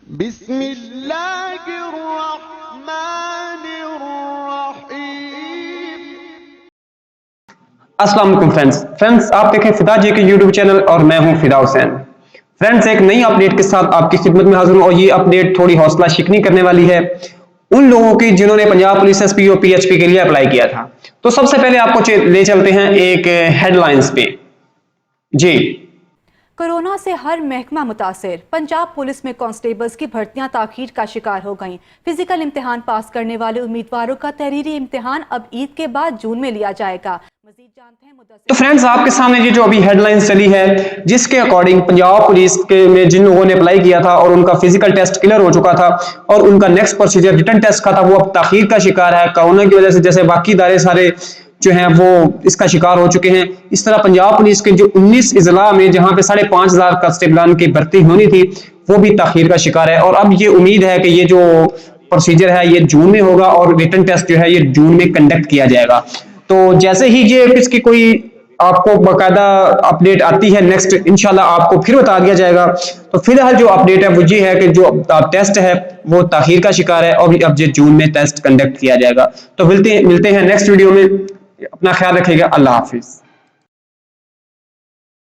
अस्सलाम वालेकुम फ्रेंड्स, आप देखें फिदा जी के यूट्यूब चैनल और मैं हूं फिदा हुसैन। फ्रेंड्स, एक नई अपडेट के साथ आपकी खिदमत में हाजिर हूं और ये अपडेट थोड़ी हौसला शिकनी करने वाली है उन लोगों की जिन्होंने पंजाब पुलिस एसपी और पीएचपी के लिए अप्लाई किया था। तो सबसे पहले आपको ले चलते हैं एक हेडलाइंस पे। जी, कोरोना से हर महकमा मुतासिर। पंजाब पुलिस में कांस्टेबल्स की भर्तियां ताखीर का शिकार हो गईं। फिजिकल इम्तिहान पास करने वाले उम्मीदवारों का तहरीरी इम्तिहान अब ईद के बाद जून में लिया जाएगा। मजीद जानते हैं तो फ्रेंड्स, आपके सामने ये जो अभी हेडलाइंस चली है जिसके अकॉर्डिंग पंजाब पुलिस के में जिन लोगों ने अप्लाई किया था और उनका फिजिकल टेस्ट क्लियर हो चुका था और उनका नेक्स्ट प्रोसीजर रिटन टेस्ट का था, वो अब ताखीर का शिकार है कोरोना की वजह से। जैसे बाकी इदारे सारे जो हैं वो इसका शिकार हो चुके हैं, इस तरह पंजाब पुलिस के जो 19 इजला में जहां पे 5,500 कांस्टेबलान की भर्ती होनी थी वो भी ताखीर का शिकार है। और अब ये उम्मीद है कि ये जो प्रोसीजर है ये जून में होगा और रिटन टेस्ट जो है ये जून में कंडक्ट किया जाएगा। तो जैसे ही ये इसकी कोई आपको बाकायदा अपडेट आती है नेक्स्ट, इंशाल्लाह आपको फिर बता दिया जाएगा। तो फिलहाल जो अपडेट है वो ये है कि जो टेस्ट है वो ताखीर का शिकार है और अब ये जून में टेस्ट कंडक्ट किया जाएगा। तो मिलते हैं नेक्स्ट वीडियो में। अपना ख्याल रखिएगा। अल्लाह हाफिज।